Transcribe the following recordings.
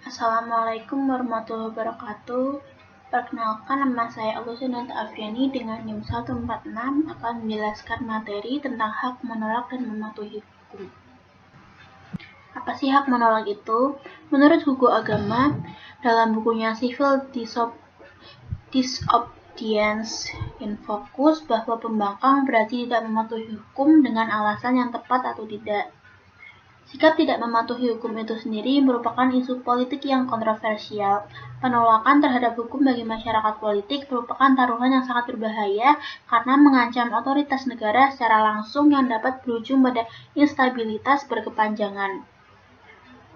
Assalamualaikum warahmatullahi wabarakatuh. Perkenalkan, nama saya Agustinata Afriani dengan NIM 146 akan menjelaskan materi tentang hak menolak dan mematuhi hukum. Apa sih hak menolak itu? Menurut hukum agama, dalam bukunya Civil Disobedience in Focus, bahwa pembangkang berarti tidak mematuhi hukum dengan alasan yang tepat atau tidak. Sikap tidak mematuhi hukum itu sendiri merupakan isu politik yang kontroversial. Penolakan terhadap hukum bagi masyarakat politik merupakan taruhan yang sangat berbahaya karena mengancam otoritas negara secara langsung yang dapat berujung pada instabilitas berkepanjangan.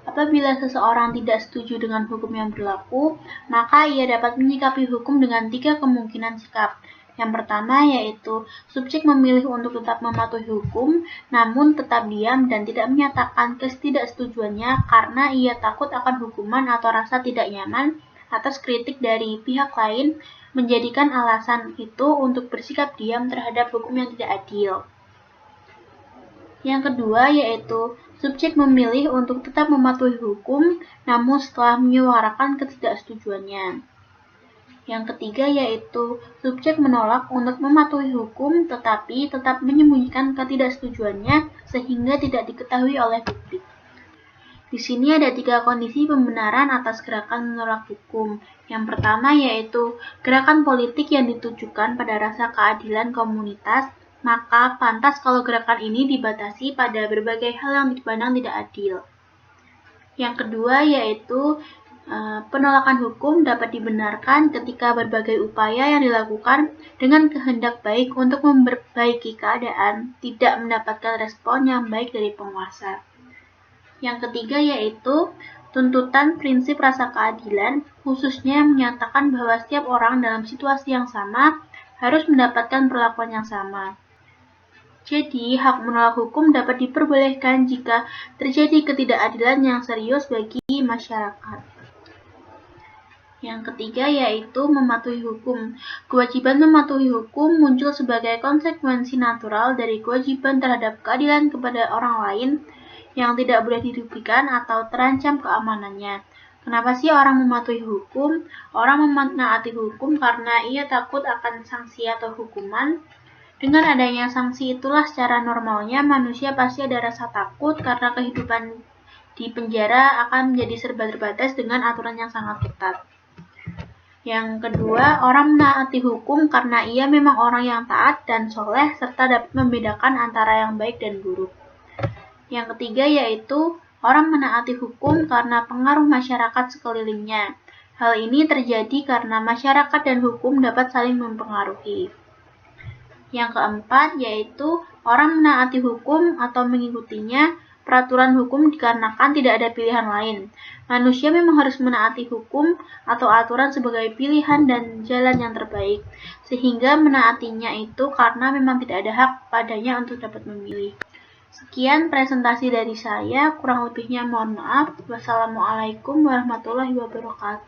Apabila seseorang tidak setuju dengan hukum yang berlaku, maka ia dapat menyikapi hukum dengan 3 kemungkinan sikap. Yang pertama yaitu subjek memilih untuk tetap mematuhi hukum, namun tetap diam dan tidak menyatakan ketidaksetujuannya karena ia takut akan hukuman atau rasa tidak nyaman atas kritik dari pihak lain, menjadikan alasan itu untuk bersikap diam terhadap hukum yang tidak adil. Yang kedua yaitu subjek memilih untuk tetap mematuhi hukum, namun setelah menyuarakan ketidaksetujuannya. Yang ketiga yaitu subjek menolak untuk mematuhi hukum tetapi tetap menyembunyikan ketidaksetujuannya sehingga tidak diketahui oleh publik. Di sini ada 3 kondisi pembenaran atas gerakan menolak hukum. Yang pertama yaitu gerakan politik yang ditujukan pada rasa keadilan komunitas, maka pantas kalau gerakan ini dibatasi pada berbagai hal yang dipandang tidak adil. Yang kedua yaitu penolakan hukum dapat dibenarkan ketika berbagai upaya yang dilakukan dengan kehendak baik untuk memperbaiki keadaan tidak mendapatkan respon yang baik dari penguasa. Yang ketiga yaitu tuntutan prinsip rasa keadilan, khususnya yang menyatakan bahwa setiap orang dalam situasi yang sama harus mendapatkan perlakuan yang sama. Jadi, hak menolak hukum dapat diperbolehkan jika terjadi ketidakadilan yang serius bagi masyarakat. Yang ketiga yaitu mematuhi hukum. Kewajiban mematuhi hukum muncul sebagai konsekuensi natural dari kewajiban terhadap keadilan kepada orang lain yang tidak boleh dirugikan atau terancam keamanannya. Kenapa sih orang mematuhi hukum? Orang menaati hukum karena ia takut akan sanksi atau hukuman. Dengan adanya sanksi itulah secara normalnya manusia pasti ada rasa takut karena kehidupan di penjara akan menjadi serba terbatas dengan aturan yang sangat ketat. Yang kedua, orang menaati hukum karena ia memang orang yang taat dan soleh serta dapat membedakan antara yang baik dan buruk. Yang ketiga yaitu orang menaati hukum karena pengaruh masyarakat sekelilingnya. Hal ini terjadi karena masyarakat dan hukum dapat saling mempengaruhi. Yang keempat yaitu orang menaati hukum atau mengikutinya peraturan hukum dikarenakan tidak ada pilihan lain. Manusia memang harus menaati hukum atau aturan sebagai pilihan dan jalan yang terbaik, sehingga menaatinya itu karena memang tidak ada hak padanya untuk dapat memilih. Sekian presentasi dari saya, kurang lebihnya mohon maaf. Wassalamualaikum warahmatullahi wabarakatuh.